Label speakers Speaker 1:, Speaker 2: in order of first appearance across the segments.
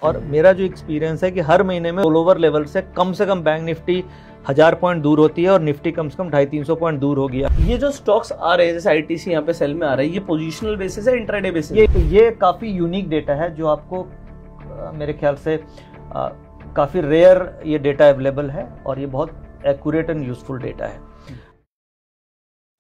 Speaker 1: और मेरा जो एक्सपीरियंस है कि हर महीने में ओवर लेवल से कम बैंक निफ्टी 1000 पॉइंट दूर होती है और निफ्टी कम से कम 250-300 पॉइंट दूर हो गया।
Speaker 2: ये जो स्टॉक्स आ रहे हैं जैसे आईटीसी यहाँ पे सेल में आ रहा है, ये पोजीशनल बेसिस है इंट्राडे बेसिस?
Speaker 1: ये काफ़ी यूनिक डेटा है जो आपको मेरे ख्याल से काफ़ी रेयर ये डेटा अवेलेबल है और ये बहुत एक्यूरेट एंड यूजफुल डेटा है।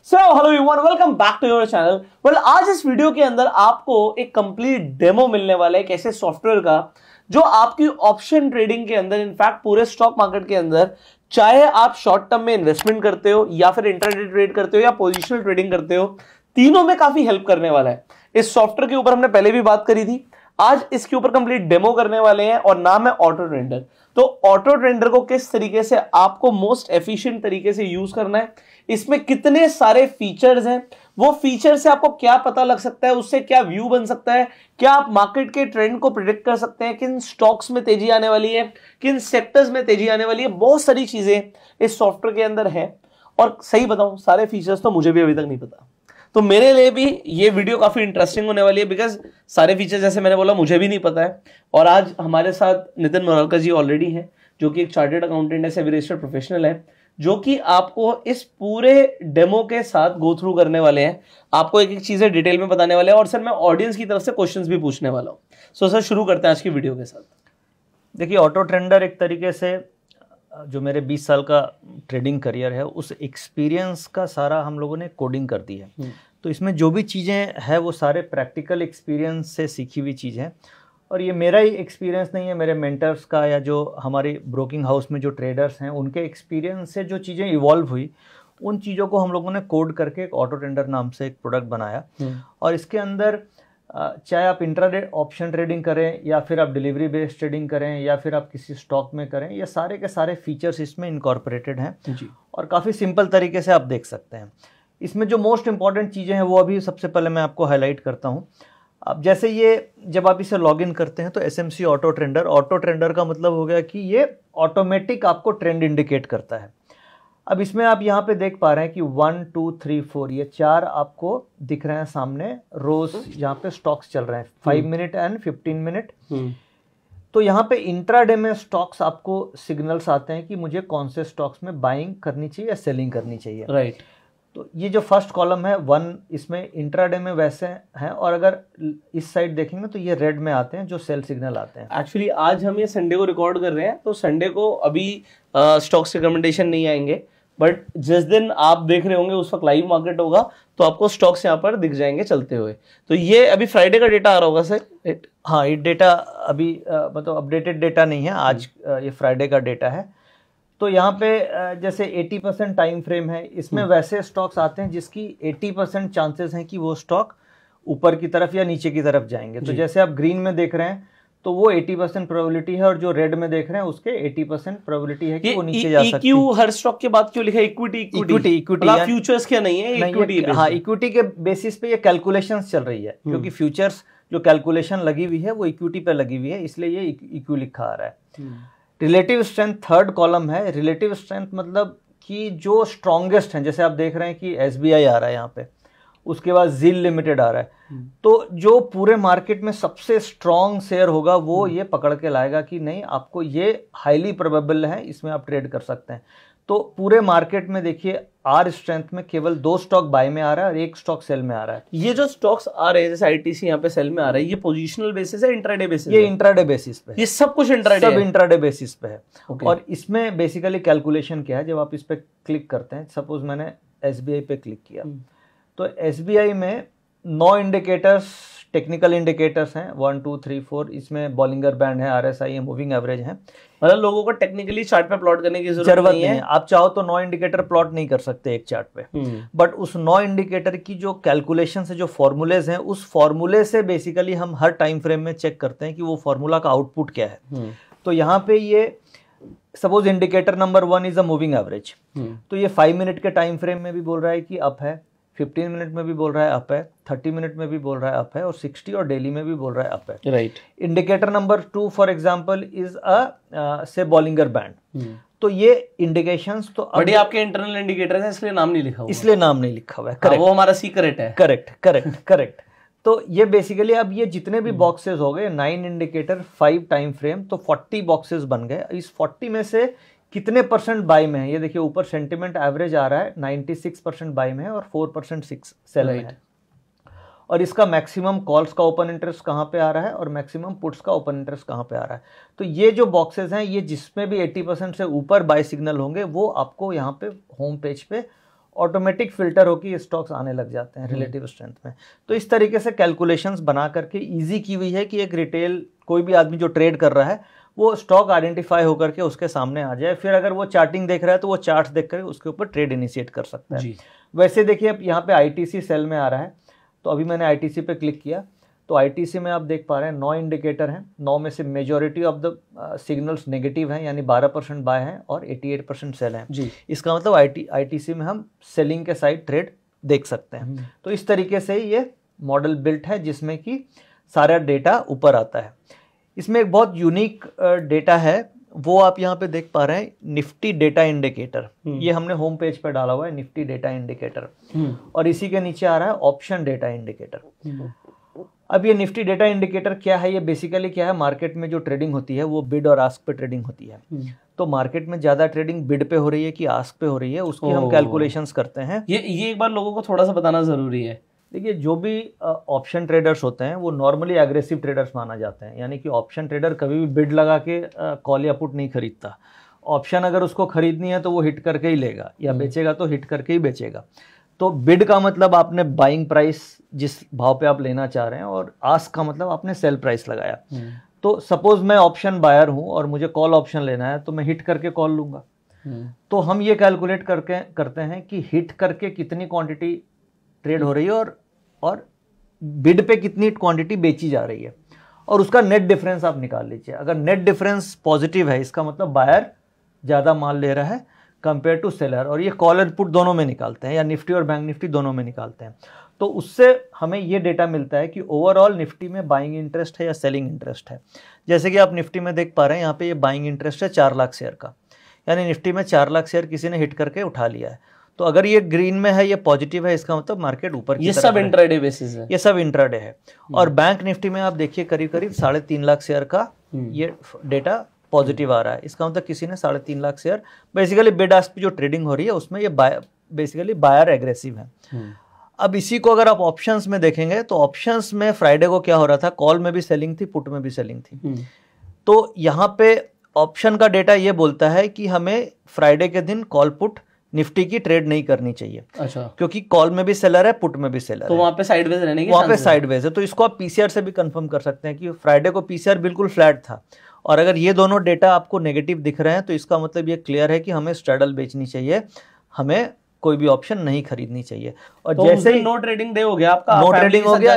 Speaker 2: Hello everyone, welcome back to your channel. Well, आज इस वीडियो के अंदर आपको एक कंप्लीट डेमो मिलने वाला है एक ऐसे सॉफ्टवेयर का जो आपकी ऑप्शन ट्रेडिंग के अंदर, इनफैक्ट पूरे स्टॉक मार्केट के अंदर, चाहे आप शॉर्ट टर्म में इन्वेस्टमेंट करते हो या फिर इंट्राडे ट्रेड करते हो या पोजिशनल ट्रेडिंग करते हो, तीनों में काफी हेल्प करने वाला है। इस सॉफ्टवेयर के ऊपर हमने पहले भी बात करी थी, आज इसके ऊपर कंप्लीट डेमो करने वाले हैं और नाम है ऑटो ट्रेंडर। तो ऑटो ट्रेंडर को किस तरीके से आपको मोस्ट एफिशिएंट तरीके से यूज करना है, इसमें कितने सारे फीचर्स हैं, वो फीचर से आपको क्या पता लग सकता है, उससे क्या व्यू बन सकता है, क्या आप मार्केट के ट्रेंड को प्रिडिक्ट कर सकते हैं, किन स्टॉक्स में तेजी आने वाली है, किन सेक्टर्स में तेजी आने वाली है, बहुत सारी चीजें इस सॉफ्टवेयर के अंदर है। और सही बताऊं, सारे फीचर्स तो मुझे भी अभी तक नहीं पता, तो मेरे लिए भी ये वीडियो काफी इंटरेस्टिंग होने वाली है, बिकॉज सारे फीचर जैसे मैंने बोला मुझे भी नहीं पता है। और आज हमारे साथ नितिन मोरालकर जी ऑलरेडी हैं, जो कि एक चार्टर्ड अकाउंटेंट है, सेबी रजिस्टर्ड प्रोफेशनल है, जो कि आपको इस पूरे डेमो के साथ गो थ्रू करने वाले हैं, आपको एक एक चीजें डिटेल में बताने वाले हैं। और सर, मैं ऑडियंस की तरफ से क्वेश्चंस भी पूछने वाला हूँ। सो सर, शुरू करते हैं आज की वीडियो के साथ।
Speaker 1: देखिए, ऑटो ट्रेंडर एक तरीके से जो मेरे 20 साल का ट्रेडिंग करियर है, उस एक्सपीरियंस का सारा हम लोगों ने कोडिंग कर दी है। तो इसमें जो भी चीज़ें हैं वो सारे प्रैक्टिकल एक्सपीरियंस से सीखी हुई चीज़ हैं। और ये मेरा ही एक्सपीरियंस नहीं है, मेरे मेंटर्स का या जो हमारी ब्रोकिंग हाउस में जो ट्रेडर्स हैं उनके एक्सपीरियंस से जो चीज़ें इवॉल्व हुई, उन चीज़ों को हम लोगों ने कोड करके एक ऑटो ट्रेंडर नाम से एक प्रोडक्ट बनाया। और इसके अंदर चाहे आप इंट्राडे ऑप्शन ट्रेडिंग करें या फिर आप डिलीवरी बेस्ड ट्रेडिंग करें या फिर आप किसी स्टॉक में करें, ये सारे के सारे फीचर्स इसमें इनकॉर्पोरेटेड हैं जी। और काफ़ी सिंपल तरीके से आप देख सकते हैं। इसमें जो मोस्ट इंपॉर्टेंट चीज़ें हैं वो अभी सबसे पहले मैं आपको हाईलाइट करता हूँ। अब जैसे ये जब आप इसे लॉगिन करते हैं तो SMC ऑटो ट्रेंडर का मतलब हो गया कि ये ऑटोमेटिक आपको ट्रेंड इंडिकेट करता है। अब इसमें आप यहाँ पे देख पा रहे हैं कि 1 2 3 4 ये 4 आपको दिख रहे हैं सामने रोज, यहाँ पे स्टॉक्स चल रहे हैं 5 मिनट एंड 15 मिनट। तो यहाँ पे इंट्राडे में स्टॉक्स आपको सिग्नल्स आते हैं कि मुझे कौन से स्टॉक्स में बाइंग करनी चाहिए या सेलिंग करनी चाहिए, राइट। तो ये जो फर्स्ट कॉलम है 1, इसमें इंट्राडे में वैसे हैं, और अगर इस साइड देखेंगे तो ये रेड में आते हैं जो सेल सिग्नल आते हैं।
Speaker 2: एक्चुअली आज हम ये संडे को रिकॉर्ड कर रहे हैं, तो संडे को अभी स्टॉक्स रिकमेंडेशन नहीं आएंगे, बट जिस दिन आप देख रहे होंगे उस वक्त लाइव मार्केट होगा, तो आपको स्टॉक्स यहाँ पर दिख जाएंगे चलते हुए। तो ये अभी फ्राइडे का डेटा आ रहा होगा सर?
Speaker 1: हाँ, ये डेटा अभी मतलब अपडेटेड डेटा नहीं है, आज ये फ्राइडे का डेटा है। तो यहाँ पे जैसे 80% टाइम फ्रेम है, इसमें वैसे स्टॉक्स आते हैं जिसकी 80% चांसेस हैं कि वो स्टॉक ऊपर की तरफ या नीचे की तरफ जाएंगे। तो जैसे आप ग्रीन में देख रहे हैं तो वो 80% प्रोबेबिलिटी है, और जो रेड में देख रहे हैं उसके 80% प्रोबेबिलिटी है कि वो नीचे जा सकती है।
Speaker 2: हर स्टॉक के बाद क्यों लिखा है इक्विटी? फ्यूचर्स क्या नहीं है, इक्विटी?
Speaker 1: हाँ, इक्विटी के बेसिस पे ये कैलकुलेशंस चल रही है, क्योंकि फ्यूचर्स जो कैलकुलेशन लगी हुई है वो इक्विटी पे लगी हुई है, इसलिए ये इक्यू लिखा आ रहा है। रिलेटिव स्ट्रेंथ थर्ड कॉलम है। रिलेटिव स्ट्रेंथ मतलब कि जो स्ट्रॉन्गेस्ट हैं, जैसे आप देख रहे हैं कि SBI आ रहा है यहाँ पे, उसके बाद ZIL लिमिटेड आ रहा है, तो जो पूरे मार्केट में सबसे स्ट्रॉन्ग शेयर होगा वो ये पकड़ के लाएगा कि नहीं, आपको ये हाईली प्रोबेबल है, इसमें आप ट्रेड कर सकते हैं। तो पूरे मार्केट में देखिए आर स्ट्रेंथ में केवल 2 स्टॉक बाय में आ रहा है और 1 स्टॉक सेल में आ रहा है।
Speaker 2: ये जो स्टॉक्स आ रहे हैं जैसे आईटीसी यहाँ पे सेल में आ रहा है, ये पोजीशनल बेसिस है, इंट्राडे बेसिस?
Speaker 1: ये इंट्राडे बेसिस पे है,
Speaker 2: ये सब कुछ इंट्राडे
Speaker 1: बेसिस पे है। और इसमें बेसिकली कैलकुलेशन क्या है, जब आप इस पे क्लिक करते हैं, सपोज मैंने SBI पे क्लिक किया, तो SBI में 9 इंडिकेटर्स, टेक्निकल इंडिकेटर्स हैं 1 2 3 4, इसमें बॉलिंगर बैंड है, RSI है, मूविंग एवरेज है।
Speaker 2: मतलब लोगों को टेक्निकली चार्ट पे प्लॉट करने की जरूरत नहीं है।
Speaker 1: आप चाहो तो 9 इंडिकेटर प्लॉट नहीं कर सकते एक चार्ट पे, बट उस 9 इंडिकेटर की जो कैलकुलेशन से जो फॉर्मूलेज हैं, उस फॉर्मूले से बेसिकली हम हर टाइम फ्रेम में चेक करते हैं कि वो फॉर्मूला का आउटपुट क्या है। तो यहाँ पे ये suppose indicator number 1 is a moving average, तो ये 5 मिनट के टाइम फ्रेम में भी बोल रहा है कि अप है, 15 मिनट में भी बोल रहा है अप है, 30 मिनट में भी बोल रहा है अप है, और 60 और डेली में भी बोल रहा है अप है,
Speaker 2: right.
Speaker 1: Indicator number 2 for example is से बॉलिंगर बैंड। तो ये इंडिकेशंस तो
Speaker 2: बड़ी आपके इंटरनल इंडिकेटर है, इसलिए नाम नहीं लिखा हुआ,
Speaker 1: इसलिए नाम नहीं लिखा हुआ है। करेक्ट,
Speaker 2: वो हमारा सीक्रेट है।
Speaker 1: करेक्ट। तो ये बेसिकली अब ये जितने भी बॉक्सेस हो गए 9 इंडिकेटर 5 टाइम फ्रेम, तो 40 बॉक्सेस बन गए। इस 40 में से कितने परसेंट बाय में है, ये देखिए ऊपर सेंटिमेंट एवरेज आ रहा है 96% बाय में है और 4% सेल में है। और इसका मैक्सिमम कॉल्स का ओपन इंटरेस्ट कहाँ पे आ रहा है और मैक्सिमम पुट्स का ओपन इंटरेस्ट कहाँ पे आ रहा है। तो ये जो बॉक्सेस हैं ये जिसमें भी 80% से ऊपर बाय सिग्नल होंगे वो आपको यहाँ पे होम पेज पे ऑटोमेटिक फिल्टर होकर ये स्टॉक्स आने लग जाते हैं रिलेटिव स्ट्रेंथ में। तो इस तरीके से कैलकुलेशंस बना करके इजी की हुई है कि एक रिटेल कोई भी आदमी जो ट्रेड कर रहा है वो स्टॉक आइडेंटिफाई होकर के उसके सामने आ जाए, फिर अगर वो चार्टिंग देख रहा है तो वो चार्ट्स देख कर उसके ऊपर ट्रेड इनिशिएट कर सकता है। वैसे देखिए अब यहाँ पे आईटीसी सेल में आ रहा है, तो अभी मैंने आईटीसी पे क्लिक किया तो आईटीसी में आप देख पा रहे हैं 9 इंडिकेटर हैं, 9 में से majority of the signals negative हैं, यानी 12% बाय हैं और 88% सेल हैं जी। इसका मतलब आईटीसी में हम सेलिंग के साइड ट्रेड देख सकते हैं। तो इस तरीके से ये मॉडल बिल्ट है जिसमें कि सारा डेटा ऊपर आता है। इसमें एक बहुत यूनिक डेटा है, वो आप यहाँ पे देख पा रहे हैं, निफ्टी डेटा इंडिकेटर। ये हमने होम पेज पे डाला हुआ है निफ्टी डेटा इंडिकेटर, और इसी के नीचे आ रहा है ऑप्शन डेटा इंडिकेटर। अब ये निफ्टी डेटा इंडिकेटर क्या है, ये बेसिकली क्या है, मार्केट में जो ट्रेडिंग होती है वो बिड और आस्क पे ट्रेडिंग होती है। तो मार्केट में ज्यादा ट्रेडिंग बिड पे हो रही है कि आस्क पे हो रही है, उसकी हम कैलकुलेशंस करते हैं।
Speaker 2: ये एक बार लोगों को थोड़ा सा बताना जरूरी है।
Speaker 1: देखिए जो भी ऑप्शन ट्रेडर्स होते हैं वो नॉर्मली एग्रेसिव ट्रेडर्स माना जाते हैं, यानी कि ऑप्शन ट्रेडर कभी भी बिड लगा के कॉल या पुट नहीं खरीदता। ऑप्शन अगर उसको खरीदनी है तो वो हिट करके ही लेगा, या बेचेगा तो हिट करके ही बेचेगा। तो बिड का मतलब आपने बाइंग प्राइस जिस भाव पे आप लेना चाह रहे हैं, और आस्क का मतलब आपने सेल प्राइस लगाया। तो सपोज मैं ऑप्शन बायर हूं और मुझे कॉल ऑप्शन लेना है तो मैं हिट करके कॉल लूंगा। तो हम ये कैलकुलेट करते हैं कि हिट करके कितनी क्वांटिटी ट्रेड हो रही है और बिड पे कितनी क्वांटिटी बेची जा रही है, और उसका नेट डिफरेंस आप निकाल लीजिए। अगर नेट डिफरेंस पॉजिटिव है इसका मतलब बायर ज़्यादा माल ले रहा है कंपेयर टू सेलर, और ये कॉल एंड पुट दोनों में निकालते हैं, या निफ्टी और बैंक निफ्टी दोनों में निकालते हैं। तो उससे हमें ये डेटा मिलता है कि ओवरऑल निफ्टी में बाइंग इंटरेस्ट है या सेलिंग इंटरेस्ट है। जैसे कि आप निफ्टी में देख पा रहे हैं यहाँ पे ये बाइंग इंटरेस्ट है 4 लाख शेयर का, यानी निफ्टी में 4 लाख शेयर किसी ने हिट करके उठा लिया है। तो अगर ये ग्रीन में है, ये पॉजिटिव है, इसका मतलब मार्केट ऊपर की
Speaker 2: तरफ है। ये सब इंट्राडे बेसिस है,
Speaker 1: ये सब इंट्राडे है। और बैंक निफ्टी में आप देखिए करीब 3.5 लाख शेयर का ये डेटा पॉजिटिव आ रहा है। इसका मतलब किसी ने 3.5 lakh share, basically bid ask पे जो ट्रेडिंग हो रही है उसमें ये बेसिकली बायर एग्रेसिव है। अब इसी को अगर आप ऑप्शंस में देखेंगे तो ऑप्शंस में फ्राइडे को क्या हो रहा था, कॉल में भी सेलिंग थी, पुट में भी सेलिंग थी। तो यहाँ पे ऑप्शन का डेटा ये बोलता है कि हमें फ्राइडे के दिन कॉल पुट निफ्टी की ट्रेड नहीं करनी चाहिए।
Speaker 2: अच्छा।
Speaker 1: क्योंकि कॉल में भी सेलर है, पुट में भी सेलर
Speaker 2: तो
Speaker 1: है,
Speaker 2: वहां पे साइडवेज रहने की,
Speaker 1: वहां पे साइडवेज है। तो इसको आप पीसीआर से भी कंफर्म कर सकते हैं कि फ्राइडे को पीसीआर बिल्कुल फ्लैट था, और अगर ये दोनों डेटा आपको नेगेटिव दिख रहे हैं तो इसका मतलब ये क्लियर है कि हमें स्ट्रैडल बेचनी चाहिए, हमें कोई भी ऑप्शन नहीं खरीदनी चाहिए। और
Speaker 2: तो
Speaker 1: जैसे ही
Speaker 2: नो ट्रेडिंग डे हो गया आपका,
Speaker 1: नो ट्रेडिंग हो गया,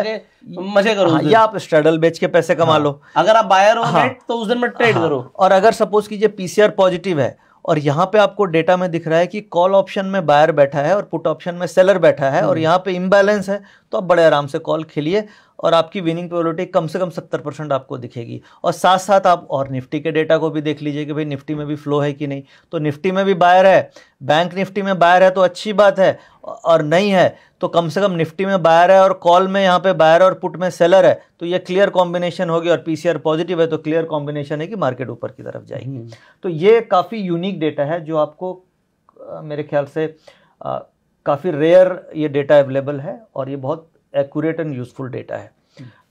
Speaker 2: मजे करो।
Speaker 1: या आप स्ट्रैडल बेच के पैसे कमा लो।
Speaker 2: अगर आप बायर हो तो उस दिन में ट्रेड करो।
Speaker 1: और अगर सपोज कीजिए पीसीआर पॉजिटिव है और यहाँ पे आपको डेटा में दिख रहा है कि कॉल ऑप्शन में बायर बैठा है और पुट ऑप्शन में सेलर बैठा है, और यहाँ पे इम्बैलेंस है, तो आप बड़े आराम से कॉल खेलिए और आपकी विनिंग प्रोबेबिलिटी कम से कम 70% आपको दिखेगी। और साथ साथ आप और निफ्टी के डेटा को भी देख लीजिए कि भाई निफ्टी में भी फ्लो है कि नहीं। तो निफ्टी में भी बायर है, बैंक निफ्टी में बायर है तो अच्छी बात है, और नहीं है तो कम से कम निफ्टी में बायर है और कॉल में यहाँ पे बायर और पुट में सेलर है, तो ये क्लियर कॉम्बिनेशन होगी। और पीसीआर पॉजिटिव है तो क्लियर कॉम्बिनेशन है कि मार्केट ऊपर की तरफ जाएगी। तो ये काफ़ी यूनिक डेटा है जो आपको मेरे ख्याल से काफ़ी रेयर ये डेटा अवेलेबल है, और ये बहुत एक्यूरेट एंड यूजफुल डेटा है।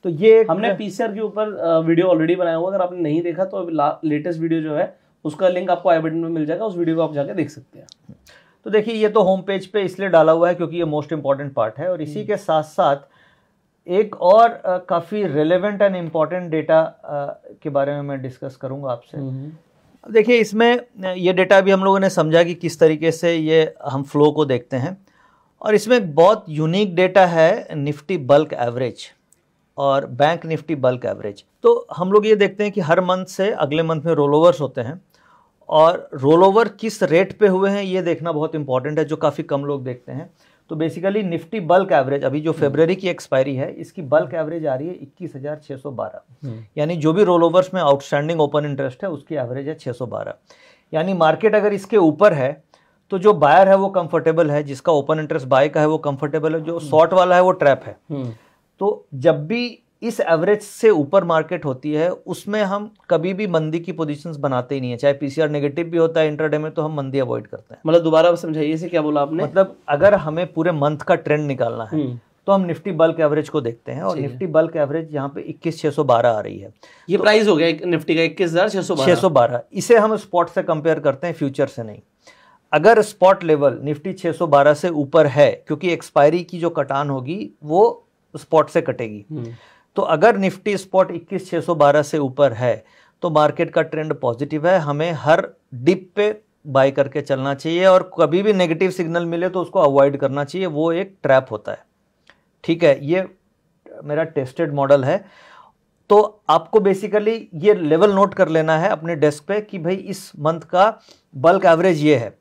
Speaker 1: तो ये
Speaker 2: हमने पीसीआर के ऊपर वीडियो ऑलरेडी बनाया हुआ, अगर आपने नहीं देखा तो लेटेस्ट वीडियो जो है उसका लिंक आपको आई बटन में मिल जाएगा, उस वीडियो को आप जाके देख सकते हैं।
Speaker 1: तो देखिए ये तो होम पेज पे इसलिए डाला हुआ है क्योंकि ये मोस्ट इंपॉर्टेंट पार्ट है, और इसी के साथ साथ एक और काफ़ी रेलेवेंट एंड इम्पॉर्टेंट डेटा के बारे में मैं डिस्कस करूंगा आपसे। देखिए इसमें ये डेटा भी हम लोगों ने समझा कि किस तरीके से ये हम फ्लो को देखते हैं, और इसमें एक बहुत यूनिक डेटा है निफ्टी बल्क एवरेज और बैंक निफ्टी बल्क एवरेज। तो हम लोग ये देखते हैं कि हर मंथ से अगले मंथ में रोल ओवर्स होते हैं, और रोल ओवर किस रेट पे हुए हैं ये देखना बहुत इंपॉर्टेंट है, जो काफ़ी कम लोग देखते हैं। तो बेसिकली निफ्टी बल्क एवरेज अभी जो फरवरी की एक्सपायरी है, इसकी बल्क एवरेज आ रही है 21,612, यानी जो भी रोल ओवर्स में आउटस्टैंडिंग ओपन इंटरेस्ट है उसकी एवरेज है 612। यानी मार्केट अगर इसके ऊपर है तो जो बायर है वो कंफर्टेबल है, जिसका ओपन इंटरेस्ट बाय का है वो कंफर्टेबल है, जो शॉर्ट वाला है वो ट्रैप है। तो जब भी इस एवरेज से ऊपर मार्केट होती है उसमें हम कभी भी मंदी की पोजीशंस बनाते ही नहीं है, चाहे पीसीआर नेगेटिव भी होता है इंट्राडे में तो हम मंदी अवॉइड करते हैं।
Speaker 2: मतलब दोबारा समझाइए इसे, क्या बोला आपने?
Speaker 1: मतलब अगर हमें पूरे मंथ का ट्रेंड निकालना है तो हम निफ्टी बल्क एवरेज को देखते हैं और निफ्टी बल्क एवरेज यहाँ पे 21,612 आ रही है।
Speaker 2: ये तो प्राइस हो गया निफ्टी का 21,612।
Speaker 1: इसे हम स्पॉट से कंपेयर करते हैं, फ्यूचर से नहीं। अगर स्पॉट लेवल निफ्टी 612 से ऊपर है, क्योंकि एक्सपायरी की जो कटान होगी वो स्पॉट से कटेगी, तो अगर निफ्टी स्पॉट 21,612 से ऊपर है तो मार्केट का ट्रेंड पॉजिटिव है, हमें हर डिप पे बाय करके चलना चाहिए और कभी भी नेगेटिव सिग्नल मिले तो उसको अवॉइड करना चाहिए, वो एक ट्रैप होता है। ठीक है, ये मेरा टेस्टेड मॉडल है। तो आपको बेसिकली ये लेवल नोट कर लेना है अपने डेस्क पे कि भाई इस मंथ का बल्क एवरेज ये है,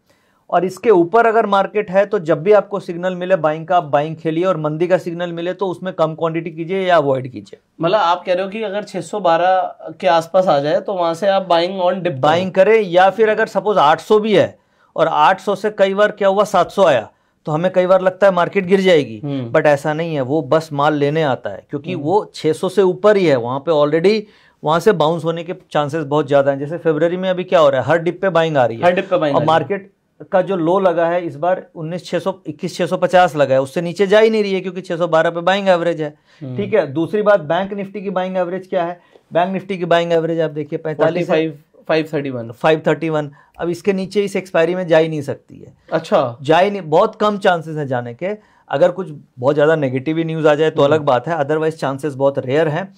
Speaker 1: और इसके ऊपर अगर मार्केट है तो जब भी आपको सिग्नल मिले बाइंग का, आप बाइंग खेलिए, और मंदी का सिग्नल मिले तो उसमें कम क्वांटिटी कीजिए या अवॉइड कीजिए।
Speaker 2: मतलब आप कह रहे हो कि अगर 612 के आसपास आ जाए तो वहां से आप बाइंग ऑन डिप
Speaker 1: बाइंग करें, या फिर अगर सपोज 800 भी है और 800 से कई बार क्या हुआ 700 आया तो हमें कई बार लगता है मार्केट गिर जाएगी, बट ऐसा नहीं है, वो बस माल लेने आता है क्योंकि वो 600 से ऊपर ही है, वहां पे ऑलरेडी वहां से बाउंस होने के चांसेस बहुत ज्यादा हैं। जैसे फरवरी में अभी क्या हो रहा है, हर डिप पे बाइंग आ रही है,
Speaker 2: हर डिप पे बाइंग,
Speaker 1: और मार्केट का जो लो लगा है इस बार 21,650 लगा है, उससे नीचे जा ही नहीं रही है क्योंकि 612 पे बाइंग एवरेज है। ठीक है, दूसरी बात बैंक निफ्टी की बाइंग एवरेज क्या है, बैंक निफ्टी की बाइंग एवरेज आप देखिए 531। अब इसके नीचे इस एक्सपायरी में जा ही नहीं सकती है।
Speaker 2: अच्छा,
Speaker 1: जा ही नहीं, बहुत कम चांसेस है जाने के। अगर कुछ बहुत ज्यादा नेगेटिव न्यूज आ जाए तो अलग बात है, अदरवाइज चांसेस बहुत रेयर हैं।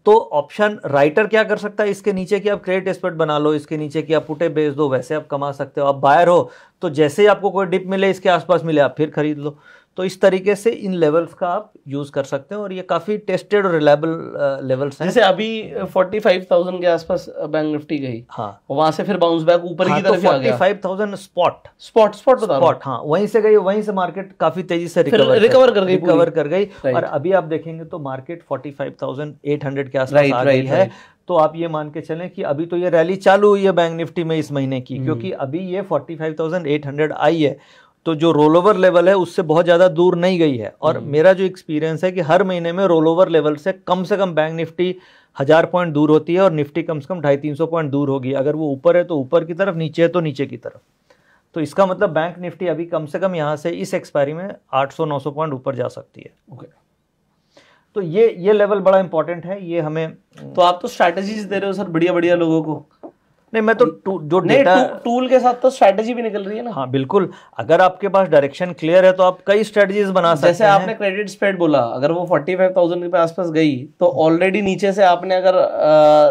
Speaker 1: तो ऑप्शन राइटर क्या कर सकता है, इसके नीचे कि आप क्रेडिट एक्सपर्ट बना लो, इसके नीचे कि आप पुटे बेच दो, वैसे आप कमा सकते हो। आप बायर हो तो जैसे ही आपको कोई डिप मिले इसके आसपास मिले आप फिर खरीद लो। तो इस तरीके से इन लेवल्स का आप यूज कर सकते हो और ये काफी टेस्टेड और रिलायबल लेवल्स हैं।
Speaker 2: जैसे अभी 45,000 के आसपास बैंक निफ्टी गई,
Speaker 1: हाँ,
Speaker 2: वहां से फिर बाउंस बैक ऊपर की तरफ आ गया।
Speaker 1: 45,000
Speaker 2: स्पॉट,
Speaker 1: हाँ, वहीं से गई, वहीं से मार्केट काफी तेजी से रिकवर कर गई और अभी आप देखेंगे तो मार्केट 45,800 के आसपास आ गई है। तो आप ये मान के चलें कि अभी तो ये रैली चालू हुई है बैंक निफ्टी में इस महीने की, क्योंकि अभी ये 45,800 आई है, तो जो रोल ओवर लेवल है उससे बहुत ज़्यादा दूर नहीं गई है। और मेरा जो एक्सपीरियंस है कि हर महीने में रोल ओवर लेवल से कम बैंक निफ्टी 1000 पॉइंट दूर होती है और निफ्टी कम से कम 250-300 पॉइंट दूर होगी। अगर वो ऊपर है तो ऊपर की तरफ, नीचे है तो नीचे की तरफ। तो इसका मतलब बैंक निफ्टी अभी कम से कम यहाँ से इस एक्सपायरी में 800-900 पॉइंट ऊपर जा सकती है।
Speaker 2: ओके,
Speaker 1: तो ये लेवल बड़ा इंपॉर्टेंट है, ये हमें।
Speaker 2: तो आप तो स्ट्रैटेजीज दे रहे हो सर बढ़िया बढ़िया लोगों को।
Speaker 1: नहीं, मैं तो जो डेटा
Speaker 2: टूल के साथ तो स्ट्रैटेजी भी निकल रही है ना।
Speaker 1: हाँ बिल्कुल, अगर आपके पास डायरेक्शन क्लियर है तो आप कई स्ट्रेटजीज बना सकते हैं।
Speaker 2: जैसे आपने क्रेडिट स्प्रेड बोला, अगर वो 45,000 के आसपास गई तो ऑलरेडी नीचे से आपने अगर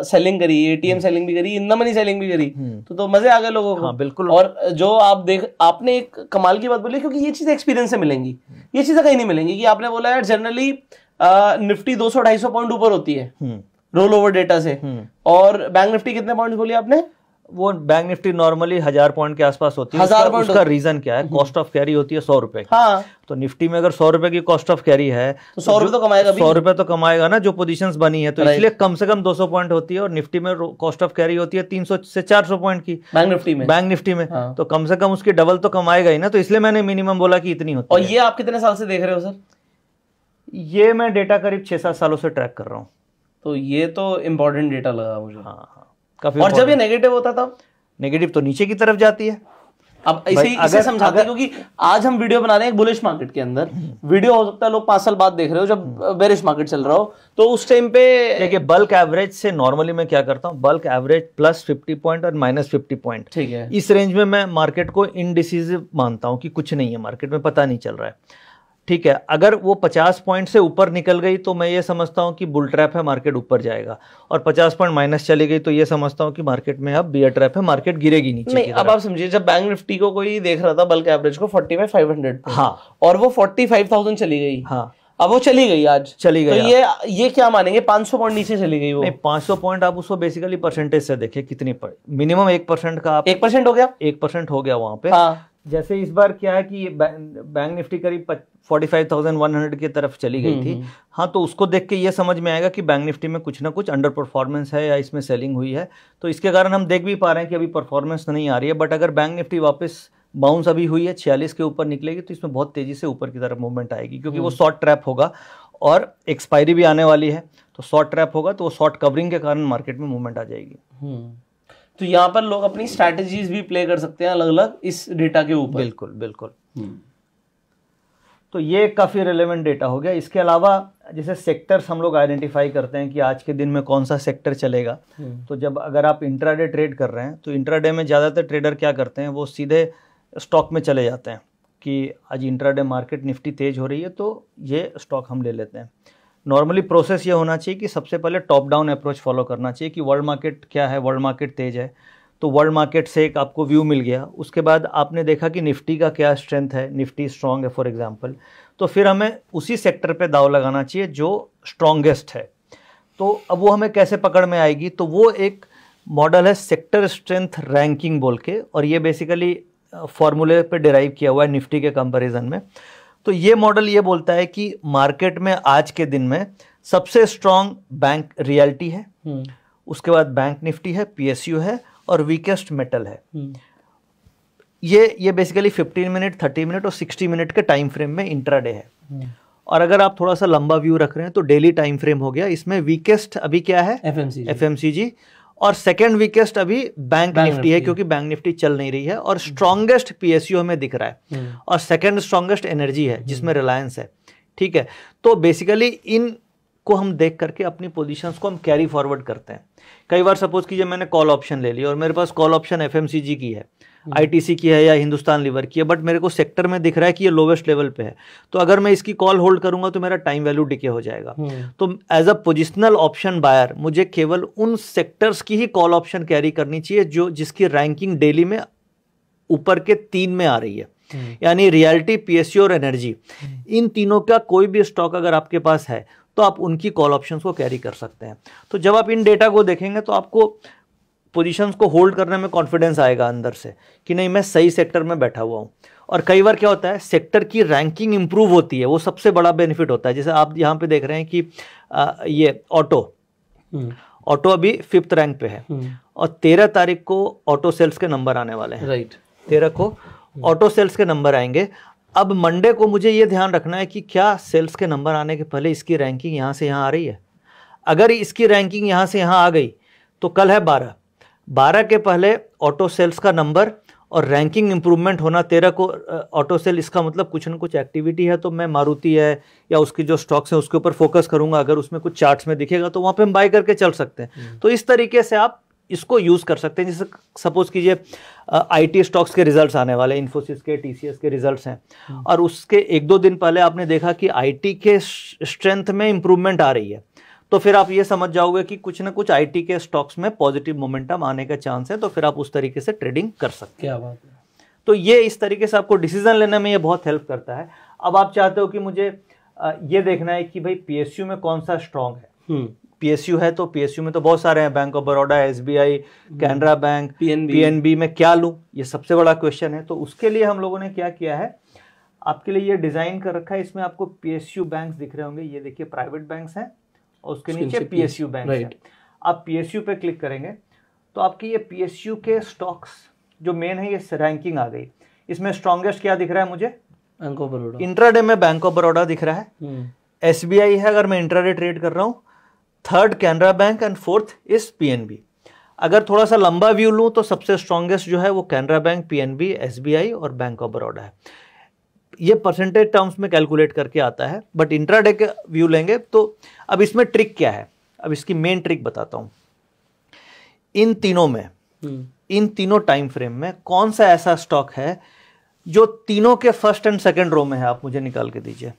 Speaker 2: सेलिंग करी, एटीएम सेलिंग भी करी, इन द मनी सेलिंग भी करी, तो मजे आ गए लोगों को।
Speaker 1: हाँ बिल्कुल।
Speaker 2: और जो आपने एक कमाल की बात बोली, क्योंकि ये चीजें एक्सपीरियंस से मिलेंगी, ये चीजें कहीं नहीं मिलेंगी। कि आपने बोला यार जनरली निफ्टी 200-250 पॉइंट ऊपर होती है रोल ओवर डेटा से, और बैंक निफ्टी कितने पॉइंट बोली आपने?
Speaker 1: वो बैंक निफ्टी नॉर्मली 1000 पॉइंट के आसपास होती है। उसका रीजन क्या है, कॉस्ट ऑफ कैरी होती है 100 रुपए की।
Speaker 2: हाँ, तो
Speaker 1: निफ्टी में अगर 100 रुपए की कॉस्ट ऑफ कैरी है
Speaker 2: तो 100 रुपए तो कमाएगा,
Speaker 1: 100 रुपए तो कमाएगा ना जो पोजीशंस बनी है। तो इसलिए कम से कम 200 पॉइंट होती है, और निफ्टी में कॉस्ट ऑफ कैरी होती है 300 से 400 पॉइंट की बैंक निफ्टी में। तो कम से कम उसकी डबल तो कमाएगा ही ना। तो इसलिए मैंने मिनिमम बोला कि इतनी होती है।
Speaker 2: और ये आप कितने साल से देख रहे हो सर?
Speaker 1: ये मैं डेटा करीब 6-7 सालों से ट्रैक कर रहा हूँ।
Speaker 2: तो ये तो इम्पोर्टेंट डेटा लगा मुझे।
Speaker 1: हाँ, काफी।
Speaker 2: और जब ये नेगेटिव होता था,
Speaker 1: नेगेटिव तो नीचे की तरफ जाती है।
Speaker 2: अब इसे समझाते हैं, क्योंकि आज हम वीडियो बना रहे हैं एक बुलिश मार्केट के अंदर। वीडियो हो सकता है लोग 5 साल बाद देख रहे हो जब बेरिश मार्केट चल रहा हो, तो उस टाइम पे
Speaker 1: देखिए बल्क एवरेज से नॉर्मली मैं क्या करता हूँ, बल्क एवरेज प्लस 50 पॉइंट और माइनस 50 पॉइंट,
Speaker 2: ठीक है,
Speaker 1: इस रेंज में मैं मार्केट को इनडिसिसिव मानता हूँ कि कुछ नहीं है मार्केट में, पता नहीं चल रहा है। ठीक है, अगर वो 50 पॉइंट से ऊपर निकल गई तो मैं ये समझता हूँ कि बुल ट्रैप है, मार्केट ऊपर जाएगा। और 50 पॉइंट माइनस चली गई तो ये समझता हूँ कि मार्केट में अब बियर ट्रैप है, मार्केट गिरेगी नीचे।
Speaker 2: नहीं, अब आप समझिए, जब बैंक निफ्टी को कोई देख रहा था बल्क एवरेज को 45,500,
Speaker 1: हाँ,
Speaker 2: और वो 45,000 चली गई,
Speaker 1: हाँ,
Speaker 2: अब वो चली गई, आज
Speaker 1: चली गई,
Speaker 2: तो ये क्या मानेंगे 500 पॉइंट नीचे चली गई वो?
Speaker 1: नहीं, 500 पॉइंट आप उसको बेसिकली परसेंटेज से देखिए कितनी पड़ी, मिनिमम 1% का।
Speaker 2: 1% हो गया,
Speaker 1: 1% हो गया वहां पे।
Speaker 2: हाँ।
Speaker 1: जैसे इस बार क्या है कि बैंक निफ्टी करीब 45,100 की तरफ चली गई थी। हाँ, तो उसको देख के ये समझ में आएगा कि बैंक निफ्टी में कुछ ना कुछ अंडर परफॉर्मेंस है या इसमें सेलिंग हुई है। तो इसके कारण हम देख भी पा रहे हैं कि अभी परफॉर्मेंस नहीं आ रही है। बट अगर बैंक निफ्टी वापस बाउंस अभी हुई है 46 के ऊपर निकलेगी तो इसमें बहुत तेजी से ऊपर की तरफ मूवमेंट आएगी, क्योंकि वो शॉर्ट ट्रैप होगा और एक्सपायरी भी आने वाली है, तो शॉर्ट ट्रैप होगा तो वो शॉर्ट कवरिंग के कारण मार्केट में मूवमेंट आ जाएगी।
Speaker 2: तो यहाँ पर लोग अपनी स्ट्रैटेजीज भी प्ले कर सकते हैं अलग अलग इस डेटा के ऊपर।
Speaker 1: बिल्कुल बिल्कुल। तो ये काफ़ी रेलेवेंट डेटा हो गया। इसके अलावा जैसे सेक्टर्स हम लोग आइडेंटिफाई करते हैं कि आज के दिन में कौन सा सेक्टर चलेगा। तो जब अगर आप इंट्राडे ट्रेड कर रहे हैं तो इंट्राडे में ज़्यादातर ट्रेडर क्या करते हैं, वो सीधे स्टॉक में चले जाते हैं कि आज इंट्राडे मार्केट निफ्टी तेज हो रही है तो ये स्टॉक हम ले लेते हैं। नॉर्मली प्रोसेस ये होना चाहिए कि सबसे पहले टॉप डाउन अप्रोच फॉलो करना चाहिए कि वर्ल्ड मार्केट क्या है, वर्ल्ड मार्केट तेज है तो वर्ल्ड मार्केट से एक आपको व्यू मिल गया। उसके बाद आपने देखा कि निफ्टी का क्या स्ट्रेंथ है, निफ्टी स्ट्रांग है फॉर एग्जांपल, तो फिर हमें उसी सेक्टर पे दाव लगाना चाहिए जो स्ट्रांगेस्ट है। तो अब वो हमें कैसे पकड़ में आएगी, तो वो एक मॉडल है सेक्टर स्ट्रेंथ रैंकिंग बोल के, और ये बेसिकली फॉर्मूले पे डिराइव किया हुआ है निफ्टी के कंपैरिजन में। तो ये मॉडल ये बोलता है कि मार्केट में आज के दिन में सबसे स्ट्रांग बैंक रियल्टी है, उसके बाद बैंक निफ्टी है, पीएसयू है और वीकेस्ट मेटल है। ये बेसिकली 15 मिनट, 30 मिनट और 60 मिनट के टाइम फ्रेम में इंट्राडे है। और अगर आप थोड़ा सा लंबा व्यू रख रहे हैं तो डेली टाइम फ्रेम हो गया। इसमें वीकेस्ट अभी क्या है, एफएमसीजी, और सेकंड वीकेस्ट अभी बैंक निफ्टी है क्योंकि बैंक निफ्टी चल नहीं रही है, और स्ट्रॉन्गेस्ट पीएसयू हमें दिख रहा है, और सेकंड स्ट्रॉन्गेस्ट एनर्जी है जिसमें रिलायंस है। ठीक है, तो बेसिकली इन को हम देख करके अपनी पोजीशंस को हम कैरी फॉरवर्ड करते हैं। कई बार सपोज कीजिए मैंने कॉल ऑप्शन ले लिया और मेरे पास कॉल ऑप्शन एफएमसीजी की है, आईटीसी की है या हिंदुस्तान लीवर की है, बट मेरे को सेक्टर में दिख रहा है कि ये लोवेस्ट लेवल पे है, तो अगर मैं इसकी कॉल होल्ड करूंगा तो मेरा टाइम वैल्यू डिके हो जाएगा। तो as a positional option buyer मुझे केवल उन सेक्टर्स की ही कॉल ऑप्शन कैरी करनी चाहिए जो जिसकी रैंकिंग डेली में ऊपर के 3 में आ रही है, यानी रियल्टी, पीएसयू और एनर्जी। इन तीनों का कोई भी स्टॉक अगर आपके पास है तो आप उनकी कॉल ऑप्शंस को कैरी कर सकते हैं। तो जब आप इन डेटा को देखेंगे तो आपको पोजीशंस को होल्ड करने में कॉन्फिडेंस आएगा अंदर से कि नहीं मैं सही सेक्टर में बैठा हुआ हूं। और कई बार क्या होता है, सेक्टर की रैंकिंग इंप्रूव होती है, वो सबसे बड़ा बेनिफिट होता है। जैसे आप यहाँ पे देख रहे हैं कि ये ऑटो अभी 5th रैंक पे है और 13 तारीख को ऑटो सेल्स के नंबर आने वाले हैं।
Speaker 2: राइट,
Speaker 1: 13 को ऑटो सेल्स के नंबर आएंगे। अब मंडे को मुझे ये ध्यान रखना है कि क्या सेल्स के नंबर आने के पहले इसकी रैंकिंग यहाँ से यहाँ आ रही है। अगर इसकी रैंकिंग यहाँ से यहाँ आ गई तो कल है 12 के पहले ऑटो सेल्स का नंबर और रैंकिंग इंप्रूवमेंट होना 13 को ऑटो सेल, इसका मतलब कुछ न कुछ एक्टिविटी है। तो मैं मारुति है या उसकी जो स्टॉक्स हैं उसके ऊपर फोकस करूंगा। अगर उसमें कुछ चार्ट्स में दिखेगा तो वहाँ पे हम बाय करके चल सकते हैं। तो इस तरीके से आप इसको यूज कर सकते हैं। जैसे सपोज कीजिए आईटी स्टॉक्स के रिजल्ट्स आने वाले, इन्फोसिस के, टीसीएस के रिजल्ट्स हैं और उसके 1-2 दिन पहले आपने देखा कि आईटी के स्ट्रेंथ में इंप्रूवमेंट आ रही है, तो फिर आप ये समझ जाओगे कि कुछ ना कुछ आईटी के स्टॉक्स में पॉजिटिव मोमेंटम आने का चांस है, तो फिर आप उस तरीके से ट्रेडिंग कर सकते हैं।
Speaker 2: क्या बात है।
Speaker 1: तो ये इस तरीके से आपको डिसीजन लेने में ये बहुत हेल्प करता है। अब आप चाहते हो कि मुझे ये देखना है कि भाई पीएसयू में कौन सा स्ट्रांग है। पीएसयू है तो पीएसयू में तो बहुत सारे हैं, bank of Baroda, SBI, Canara bank, PNB में क्या लूं, ये सबसे बड़ा क्वेश्चन है। तो उसके लिए हम लोगों ने क्या किया है, आपके लिए ये डिजाइन कर रखा है। इसमें आपको पीएसयू बैंक्स दिख रहे होंगे, ये देखिए प्राइवेट बैंक्स हैं और उसके नीचे पीएसयू बैंक है। आप पीएसयू पे क्लिक करेंगे तो आपकी ये पीएसयू के स्टॉक्स जो मेन है ये रैंकिंग आ गई। इसमें स्ट्रॉन्गेस्ट क्या दिख रहा है मुझे,
Speaker 2: बैंक ऑफ बड़ौदा।
Speaker 1: इंट्राडे में बैंक ऑफ बड़ौदा दिख रहा है, एसबीआई है अगर मैं इंट्राडे ट्रेड कर रहा हूँ, 3rd Canara bank and 4th is PNB. अगर थोड़ा सा लंबा व्यू लूँ तो सबसे स्ट्रॉन्गेस्ट जो है वो कैनरा बैंक, पीएनबी, एसबीआई और बैंक ऑफ बड़ौदा है। ये परसेंटेज टर्म्स में कैलकुलेट करके आता है, बट इंट्राडे का व्यू लेंगे तो अब इसमें ट्रिक क्या है, अब इसकी मेन ट्रिक बताता हूं। इन तीनों में, इन तीनों टाइम फ्रेम में कौन सा ऐसा स्टॉक है जो तीनों के फर्स्ट एंड सेकंड रो में है, आप मुझे निकाल के दीजिए।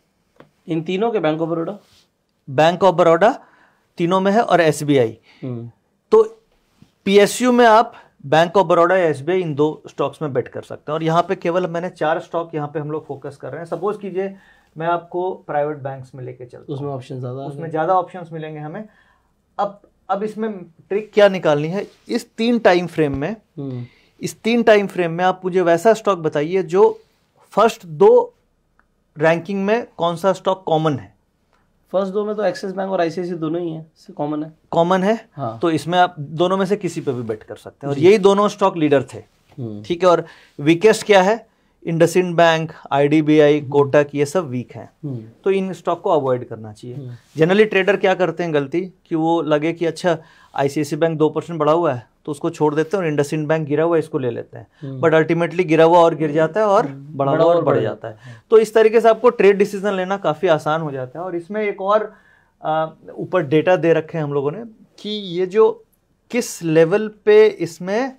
Speaker 2: इन तीनों के बैंक ऑफ
Speaker 1: बड़ौदा तीनों में है और एसबीआई। तो पीएसयू में आप बैंक ऑफ बड़ौदा या एसबीआई इन 2 स्टॉक्स में बेट कर सकते हैं। और यहाँ पे केवल मैंने 4 स्टॉक यहाँ पे हम लोग फोकस कर रहे हैं। सपोज कीजिए मैं आपको प्राइवेट बैंक्स में लेके चलता हूं,
Speaker 2: उसमें ऑप्शन ज्यादा,
Speaker 1: उसमें ज्यादा ऑप्शंस मिलेंगे हमें। अब इसमें ट्रिक क्या निकालनी है, इस 3 टाइम फ्रेम में, इस 3 टाइम फ्रेम में आप मुझे वैसा स्टॉक बताइए जो फर्स्ट 2 रैंकिंग में कौन सा स्टॉक कॉमन है।
Speaker 2: फर्स्ट 2 में तो एक्सिस बैंक और आईसीआईसीआई दोनों ही हैं, कॉमन है।
Speaker 1: हाँ। तो इसमें आप दोनों में से किसी पे भी बेट कर सकते हैं और यही दोनों स्टॉक लीडर थे। ठीक है, और वीकेस्ट क्या है, इंडसइंड बैंक, IDBI, कोटक, ये सब वीक हैं। तो इन स्टॉक को अवॉइड करना चाहिए। जनरली ट्रेडर क्या करते हैं गलती, कि वो लगे कि अच्छा ICICI बैंक 2% बढ़ा हुआ है तो उसको छोड़ देते हैं, और इंडसइंड बैंक गिरा हुआ है इसको ले लेते हैं, बट अल्टीमेटली गिरा हुआ और गिर जाता है और बढ़ा हुआ और बढ़ जाता है। तो इस तरीके से आपको ट्रेड डिसीजन लेना काफ़ी आसान हो जाता है। और इसमें एक और ऊपर डेटा दे रखे हैं हम लोगों ने कि ये जो किस लेवल पे इसमें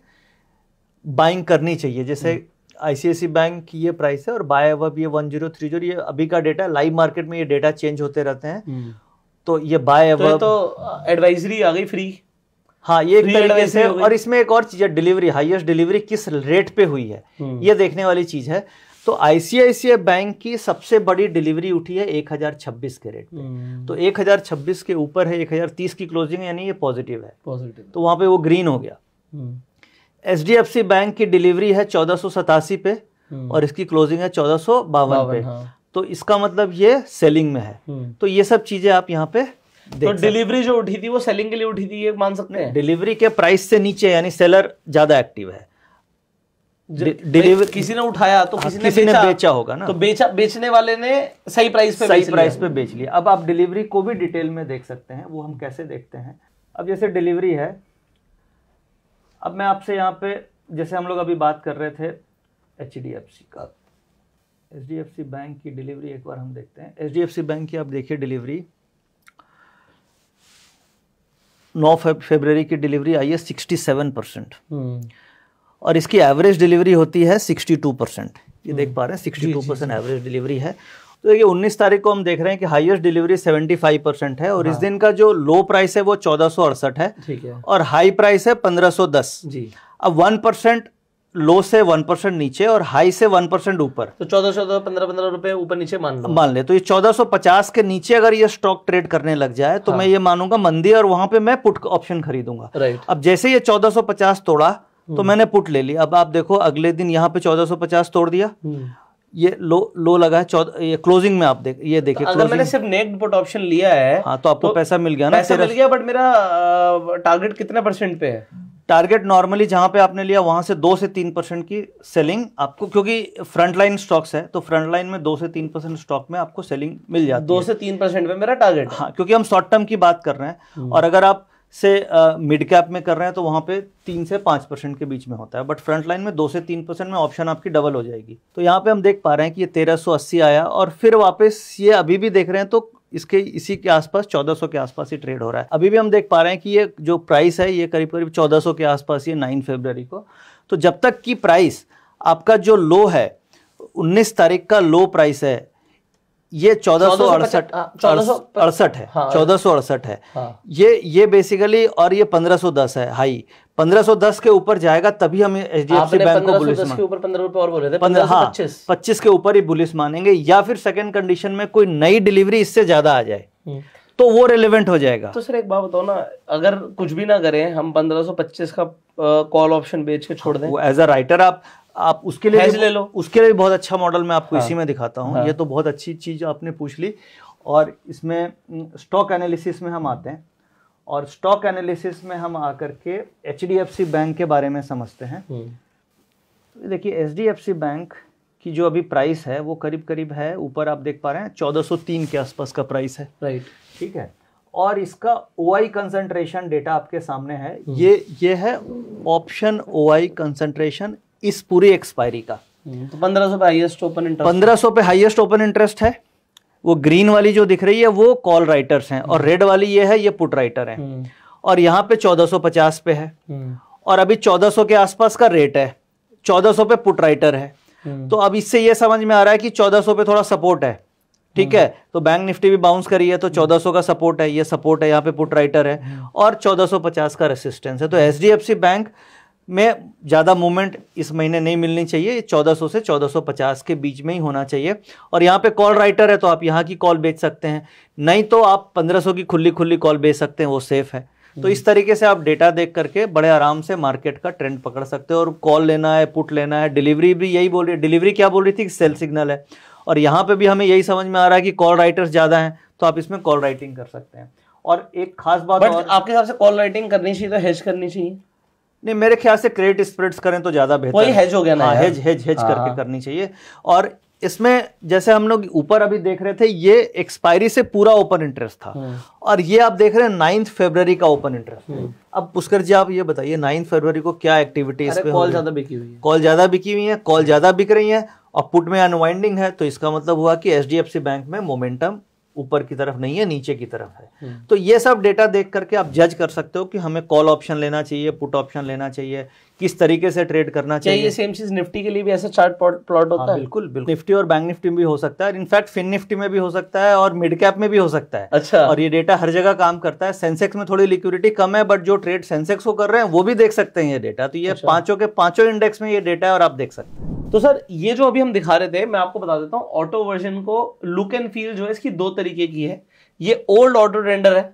Speaker 1: बाइंग करनी चाहिए। जैसे ICICI बैंक की ये प्राइस है और बाय अब ये 1030, ये अभी का डेटा, लाइव मार्केट में ये डेटा चेंज होते रहते हैं। तो ये बाय अब
Speaker 2: तो एडवाइजरी आ गई फ्री।
Speaker 1: हाँ, ये एक तरीके से। और इसमें एक और चीज है, डिलीवरी, हाईएस्ट डिलीवरी किस रेट पे हुई है, ये देखने वाली चीज है। तो ICICI बैंक की सबसे बड़ी डिलीवरी उठी है 1026 के रेट पे। तो 1026 के ऊपर है, 1030 की क्लोजिंग, यानी ये पॉजिटिव है, तो वहां पे वो ग्रीन हो गया। HDFC बैंक की डिलीवरी है 1487 पे और इसकी क्लोजिंग है 1452 पे। तो इसका मतलब ये सेलिंग में है। तो ये सब चीजें आप यहाँ पे
Speaker 2: तो डिलीवरी जो उठी थी वो सेलिंग के लिए उठी थी, ये मान सकते हैं।
Speaker 1: डिलीवरी के प्राइस से नीचे, यानी सेलर ज्यादा एक्टिव है।
Speaker 2: डिलीवरी किसी ने उठाया तो किसी ने
Speaker 1: बेचा होगा ना,
Speaker 2: तो बेचने वाले ने सही प्राइस पे बेच लिया।
Speaker 1: अब आप डिलीवरी को भी डिटेल में देख सकते हैं। वो हम कैसे देखते हैं, अब जैसे डिलीवरी है, अब मैं आपसे यहाँ पे, जैसे हम लोग अभी बात कर रहे थे HDFC का, HDFC बैंक की डिलीवरी एक बार हम देखते हैं। HDFC बैंक की आप देखिए डिलीवरी, 9 फरवरी की डिलीवरी आई है 67%, और इसकी एवरेज डिलीवरी होती है 62%। ये देख पा रहे हैं 62% एवरेज डिलीवरी है। तो ये 19 तारीख को हम देख रहे हैं कि हाईएस्ट डिलीवरी 75% है, और इस दिन का जो लो प्राइस है वो 1468 है,
Speaker 2: ठीक है,
Speaker 1: और हाई प्राइस है 1510
Speaker 2: जी।
Speaker 1: अब 1% लो से 1% नीचे और हाई से 1% ऊपर,
Speaker 2: तो 14 15 रुपए ऊपर नीचे मान
Speaker 1: ले। तो ये 1450 के नीचे अगर ये स्टॉक ट्रेड करने लग जाए तो मैं ये मानूंगा मंदी, और वहां पे मैं पुट ऑप्शन खरीदूंगा। अब जैसे ये 1450 तोड़ा तो मैंने पुट ले ली। अब आप देखो अगले दिन यहाँ पे 1450 तोड़ दिया, ये लो लगा है, ये क्लोजिंग में आप ये देखिए,
Speaker 2: तो अगर मैंने सिर्फ नेक्ड पुट ऑप्शन लिया है,
Speaker 1: हाँ, तो आपको पैसा मिल गया ना,
Speaker 2: पैसा मिल गया। बट मेरा टारगेट कितने % पे है?
Speaker 1: टारगेट नॉर्मली जहां पे आपने लिया वहां से 2 से 3% की सेलिंग आपको, क्योंकि फ्रंट लाइन स्टॉक्स है तो फ्रंट लाइन में 2 से 3% स्टॉक में आपको सेलिंग मिल जाती है।
Speaker 2: 2 से 3% पे मेरा टारगेट है।
Speaker 1: हाँ, क्योंकि हम शॉर्ट टर्म की बात कर रहे हैं, और अगर आप से मिड कैप में कर रहे हैं तो वहां पे 3 से 5% के बीच में होता है, बट फ्रंट लाइन में 2 से 3% में ऑप्शन आपकी डबल हो जाएगी। तो यहाँ पे हम देख पा रहे हैं कि ये 1380 आया, और फिर वापस ये अभी भी देख रहे हैं तो इसके इसी के आसपास 1400 के आसपास ही ट्रेड हो रहा है। अभी भी हम देख पा रहे हैं कि ये जो प्राइस है ये करीब करीब 1400 के आसपास, ये 9 फरवरी को। तो जब तक की प्राइस आपका जो लो है 19 तारीख का लो प्राइस है, ये 1468 है, 1468 है। ये बेसिकली, और ये 1510 है हाई। 1510 के ऊपर जाएगा तभी हम HDFC बैंक को बुलिश
Speaker 2: के ऊपर 15 रुपए और बोले थे,
Speaker 1: 25 के ऊपर ही बुलिश मानेंगे, या फिर सेकंड कंडीशन में कोई नई डिलीवरी इससे ज्यादा आ जाए तो वो रिलेवेंट हो जाएगा।
Speaker 2: तो सर एक बात बताओ ना, अगर कुछ भी ना करें, हम 1525 का कॉल ऑप्शन बेच के छोड़ दें,
Speaker 1: एज अ राइटर आप उसके लिए ले लो, उसके लिए भी बहुत अच्छा मॉडल मैं आपको इसी में दिखाता हूँ। ये तो बहुत अच्छी चीज आपने पूछ ली। और इसमें स्टॉक एनालिसिस में हम आते हैं, और स्टॉक एनालिसिस में हम आकर के HDFC बैंक के बारे में समझते हैं। तो देखिए HDFC बैंक की जो अभी प्राइस है वो करीब करीब है, ऊपर आप देख पा रहे हैं 1403 के आसपास का प्राइस है,
Speaker 2: राइट,
Speaker 1: ठीक है। और इसका OI कंसंट्रेशन डेटा आपके सामने है, ये है ऑप्शन OI कंसंट्रेशन इस पूरी एक्सपायरी का।
Speaker 2: तो 1500 पे हाईएस्ट ओपन इंटरेस्ट,
Speaker 1: 1500 पे हाईएस्ट ओपन इंटरेस्ट है। वो ग्रीन वाली जो दिख रही है वो कॉल राइटर्स हैं, और रेड वाली ये है, ये पुट राइटर है। और यहाँ पे 1450 पे है, और अभी 1400 के आसपास का रेट है, 1400 पे पुट राइटर है। तो अब इससे ये समझ में आ रहा है कि 1400 पे थोड़ा सपोर्ट है, ठीक है। तो बैंक निफ्टी भी बाउंस करी है, तो 1400 का सपोर्ट है, ये सपोर्ट है, यहाँ पे पुट राइटर है, और 1450 का रेसिस्टेंस है। तो HDFC बैंक में ज़्यादा मूवमेंट इस महीने नहीं मिलनी चाहिए, 1400 से 1450 के बीच में ही होना चाहिए। और यहाँ पे कॉल राइटर है तो आप यहाँ की कॉल बेच सकते हैं, नहीं तो आप 1500 की खुली कॉल बेच सकते हैं, वो सेफ है। तो इस तरीके से आप डेटा देख करके बड़े आराम से मार्केट का ट्रेंड पकड़ सकते हो। और कॉल लेना है, पुट लेना है, डिलीवरी भी यही बोल रही है। डिलीवरी क्या बोल रही थी? सेल सिग्नल है। और यहाँ पे भी हमें यही समझ में आ रहा है कि कॉल राइटर्स ज़्यादा हैं, तो आप इसमें कॉल राइटिंग कर सकते हैं। और एक खास बात,
Speaker 2: और आपके हिसाब से कॉल राइटिंग करनी चाहिए तो हेज करनी चाहिए?
Speaker 1: नहीं, मेरे ख्याल से क्रेडिट स्प्रेड्स करें तो ज्यादा बेहतर
Speaker 2: वही हेज हो गया ना,
Speaker 1: हेज करके करनी चाहिए। और इसमें जैसे हम लोग ऊपर अभी देख रहे थे, ये एक्सपायरी से पूरा ओपन इंटरेस्ट था, और ये आप देख रहे हैं 9 फरवरी का ओपन इंटरेस्ट। अब पुष्कर जी आप ये बताइए 9 फरवरी को क्या एक्टिविटी इस पे?
Speaker 2: कॉल ज्यादा बिकी हुई है,
Speaker 1: कॉल ज्यादा बिकी हुई है, कॉल ज्यादा बिक रही है, और पुट में अनवाइंडिंग है, तो इसका मतलब हुआ कि एचडीएफसी बैंक में मोमेंटम ऊपर की तरफ नहीं है, नीचे की तरफ है। तो ये सब डेटा देख करके आप जज कर सकते हो कि हमें कॉल ऑप्शन लेना चाहिए, पुट ऑप्शन लेना चाहिए, किस तरीके से ट्रेड करना चाहिए।
Speaker 2: ये सेम चीज निफ्टी के लिए भी ऐसा चार्ट प्लॉट होता है?
Speaker 1: बिल्कुल बिल्कुल, निफ्टी और बैंक निफ्टी में भी हो सकता है, इनफैक्ट फिन निफ्टी में भी हो सकता है, और मिड कैप में भी हो सकता है।
Speaker 2: अच्छा।
Speaker 1: और ये डेटा हर जगह काम करता है। सेंसेक्स में थोड़ी लिक्विडिटी कम है, बट जो ट्रेड सेंसेक्स को कर रहे हैं वो भी देख सकते हैं ये डेटा। तो ये पांचों के पांचों इंडेक्स में ये डेटा है, और आप देख सकते हैं।
Speaker 2: तो सर ये जो अभी हम दिखा रहे थे, मैं आपको बता देता हूँ, ऑटो वर्जन को लुक एंड फील जो है इसकी दो तरीके की है। ये ओल्ड ऑटो ट्रेंडर है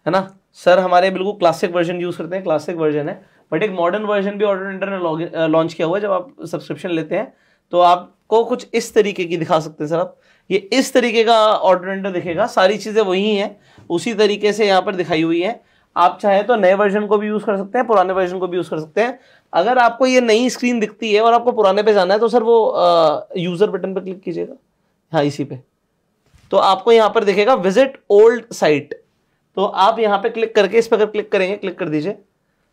Speaker 2: ना सर, हमारे बिल्कुल क्लासिक वर्जन यूज करते हैं, क्लासिक वर्जन है। बट एक मॉडर्न वर्जन भी ऑटो ट्रेंडर ने लॉन्च किया हुआ है। जब आप सब्सक्रिप्शन लेते हैं तो आपको कुछ इस तरीके की दिखा सकते हैं सर आप। ये इस तरीके का ऑटो ट्रेंडर दिखेगा, सारी चीजें वही हैं, उसी तरीके से यहाँ पर दिखाई हुई है। आप चाहे तो नए वर्जन को भी यूज कर सकते हैं, पुराने वर्जन को भी यूज कर सकते हैं। अगर आपको ये नई स्क्रीन दिखती है और आपको पुराने पे जाना है तो सर वो यूजर बटन पे क्लिक कीजिएगा, हाँ इसी पे, तो आपको यहाँ पर दिखेगा विजिट ओल्ड साइट। तो आप यहाँ पे क्लिक करके, इस पर अगर क्लिक करेंगे, क्लिक कर दीजिए,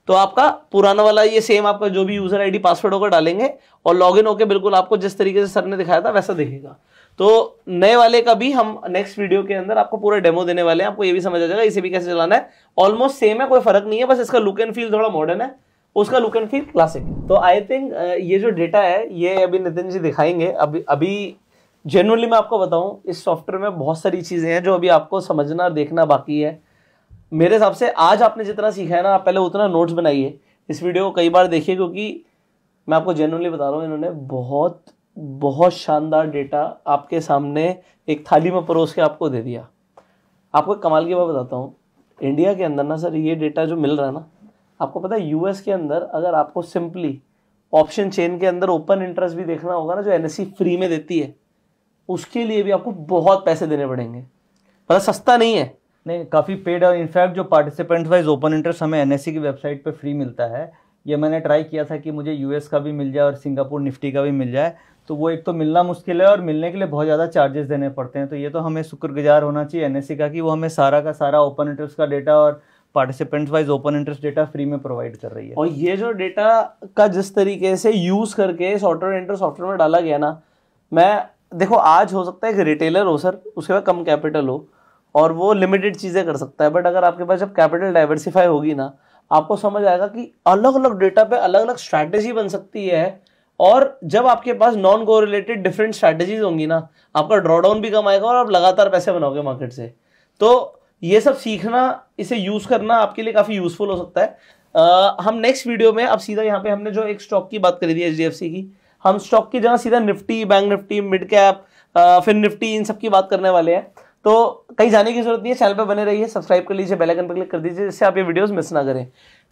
Speaker 2: तो आपका पुराना वाला ये सेम आपका जो भी यूजर आईडी पासवर्ड होकर डालेंगे और लॉगिन होकर बिल्कुल आपको जिस तरीके से सर ने दिखाया था वैसा दिखेगा। तो नए वाले का भी हम नेक्स्ट वीडियो के अंदर आपको पूरा डेमो देने वाले हैं, आपको ये भी समझ आ जाएगा इसे भी कैसे चलाना है। ऑलमोस्ट सेम है, कोई फर्क नहीं है, बस इसका लुक एंड फील थोड़ा मॉडर्न है, उसका लुक एंड फील क्लासिक है। तो आई थिंक ये जो डेटा है ये अभी नितिन जी दिखाएंगे। अभी जेन्युइनली मैं आपको बताऊं, इस सॉफ्टवेयर में बहुत सारी चीजें हैं जो अभी आपको समझना देखना बाकी है। मेरे हिसाब से आज आपने जितना सीखा है ना, आप पहले उतना नोट्स बनाइए, इस वीडियो को कई बार देखिए, क्योंकि मैं आपको जेन्युइनली बता रहा हूँ, इन्होंने बहुत बहुत शानदार डेटा आपके सामने एक थाली में परोस के आपको दे दिया। आपको कमाल की बात बताता हूँ, इंडिया के अंदर ना सर ये डेटा जो मिल रहा है ना, आपको पता है यूएस के अंदर अगर आपको सिंपली ऑप्शन चेन के अंदर ओपन इंटरेस्ट भी देखना होगा ना, जो एनएससी फ्री में देती है, उसके लिए भी आपको बहुत पैसे देने पड़ेंगे, मतलब सस्ता नहीं है।
Speaker 1: नहीं, काफ़ी पेड है। इनफैक्ट जो पार्टिसिपेंट वाइज ओपन इंटरेस्ट हमें एनएससी की वेबसाइट पे फ्री मिलता है, ये मैंने ट्राई किया था कि मुझे यूएस का भी मिल जाए और सिंगापुर निफ्टी का भी मिल जाए, तो वो एक तो मिलना मुश्किल है और मिलने के लिए बहुत ज़्यादा चार्जेस देने पड़ते हैं। तो ये तो हमें शुक्रगुजार होना चाहिए एनएससी का कि वो हमें सारा का सारा ओपन इंटरेस्ट का डेटा और participants wise open interest data free में प्रोवाइड कर रही है।
Speaker 2: और ये जो डेटा का जिस तरीके से यूज़ करके इस ऑटो ट्रेंडर सॉफ्टवेयर में डाला गया ना, मैं देखो आज हो सकता है कि रिटेलर हो सर, उसके बाद कम कैपिटल हो और वो लिमिटेड चीज़ें कर सकता है, बट अगर आपके पास जब कैपिटल डाइवर्सिफाई होगी ना, आपको समझ आएगा कि अलग अलग डेटा पे अलग अलग स्ट्रैटेजी बन सकती है। और जब आपके पास नॉन कोरिलेटेड डिफरेंट स्ट्रैटेजीज होंगी ना, आपका ड्रॉडाउन भी कम आएगा और आप लगातार पैसे बनाओगे मार्केट से। तो ये सब सीखना, इसे यूज करना आपके लिए काफी यूजफुल हो सकता है। हम नेक्स्ट वीडियो में अब सीधा यहाँ पे हमने जो एक स्टॉक की बात करी थी एचडीएफसी की, हम स्टॉक की जगह सीधा Nifty, bank Nifty, mid cap, फिर निफ्टी, इन सब की बात करने वाले हैं। तो कहीं जाने की जरूरत नहीं है, चैनल पे बने रहिए, सब्सक्राइब कर लीजिए, बेल आइकन पर क्लिक कर दीजिए, जिससे आप ये वीडियोस मिस ना करें।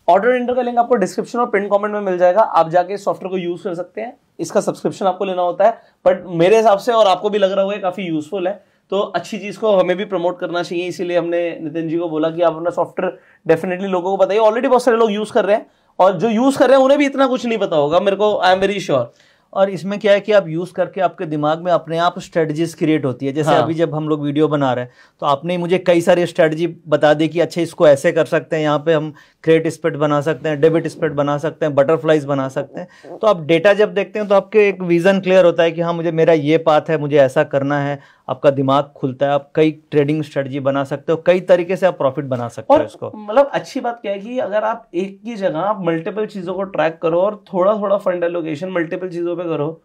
Speaker 2: ऑटो ट्रेंडर का लिंक आपको डिस्क्रिप्शन और पिन कमेंट में मिल जाएगा, आप जाके सॉफ्टवेयर को यूज कर सकते हैं। इसका सब्सक्रिप्शन आपको लेना होता है, बट मेरे हिसाब से और आपको भी लग रहा होगा काफी यूजफुल है, तो अच्छी चीज को हमें भी प्रमोट करना चाहिए। इसीलिए हमने नितिन जी को बोला कि आप अपना सॉफ्टवेयर डेफिनेटली लोगों को बताइए। ऑलरेडी बहुत सारे लोग यूज कर रहे हैं और जो यूज कर रहे हैं उन्हें भी इतना कुछ नहीं पता होगा, मेरे को आई एम वेरी श्योर।
Speaker 1: और इसमें क्या है कि आप यूज़ करके आपके दिमाग में अपने आप स्ट्रेटजीज क्रिएट होती है। जैसे अभी जब हम लोग वीडियो बना रहे हैं तो आपने मुझे कई सारी स्ट्रेटजी बता दी कि अच्छा इसको ऐसे कर सकते हैं, यहाँ पे हम क्रेडिट स्प्रेड बना सकते हैं, डेबिट स्प्रेड बना सकते हैं, बटरफ्लाइज बना सकते हैं। तो आप डेटा जब देखते हैं तो आपके एक विजन क्लियर होता है कि हाँ मुझे मेरा ये पाथ है, मुझे ऐसा करना है। आपका दिमाग खुलता है, आप कई ट्रेडिंग स्ट्रेटजी बना सकते हो, कई तरीके से आप प्रॉफिट बना सकते हो इसको।
Speaker 2: मतलब अच्छी बात क्या है कि अगर आप एक ही जगह आप मल्टीपल चीजों को ट्रैक करो और थोड़ा थोड़ा फंड एलोकेशन मल्टीपल चीजों पे करो,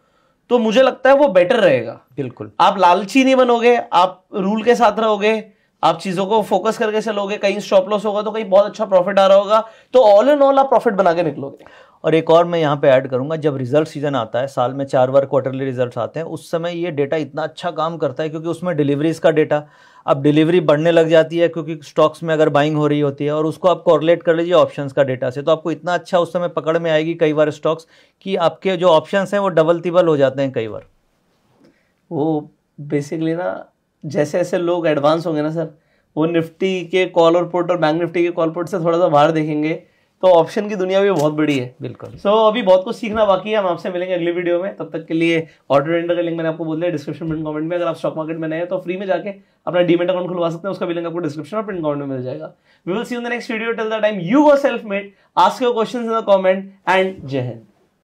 Speaker 2: तो मुझे लगता है वो बेटर रहेगा।
Speaker 1: बिल्कुल,
Speaker 2: आप लालची नहीं बनोगे, आप रूल के साथ रहोगे, आप चीजों को फोकस करके चलोगे, कहीं स्टॉप लॉस होगा तो कहीं बहुत अच्छा प्रॉफिट आ रहा होगा, तो ऑल इन ऑल आप प्रॉफिट बना के निकलोगे।
Speaker 1: और एक और मैं यहाँ पे ऐड करूंगा, जब रिजल्ट सीजन आता है, साल में 4 बार क्वार्टरली रिजल्ट्स आते हैं, उस समय ये डेटा इतना अच्छा काम करता है क्योंकि उसमें डिलीवरीज का डेटा, अब डिलीवरी बढ़ने लग जाती है क्योंकि स्टॉक्स में अगर बाइंग हो रही होती है, और उसको आप कोरिलेट कर लीजिए ऑप्शंस का डेटा से, तो आपको इतना अच्छा उस समय पकड़ में आएगी कई बार स्टॉक्स कि आपके जो ऑप्शंस हैं वो डबल तिबल हो जाते हैं कई बार।
Speaker 2: वो बेसिकली ना जैसे ऐसे लोग एडवांस होंगे ना सर, वो निफ्टी के कॉल और पुट और बैंक निफ्टी के कॉल पुट से थोड़ा सा बाहर देखेंगे, तो ऑप्शन की दुनिया भी बहुत बड़ी है।
Speaker 1: बिल्कुल।
Speaker 2: सो अभी बहुत कुछ सीखना बाकी है। हम आपसे मिलेंगे अगली वीडियो में। तब तक के लिए ऑटो ट्रेडर का लिंक मैंने आपको बोल दिया डिस्क्रिप्शन पिन कमेंट में। अगर आप स्टॉक मार्केट में नए हैं तो फ्री में जाके अपना डीमैट अकाउंट खुलवा सकते हैं, उसका भी लिंक आपको डिस्क्रिप्शन और पिन कमेंट में मिल जाएगा। We will see you in the next video. Till the time you go self made, ask your questions in the comment and जय हिंद।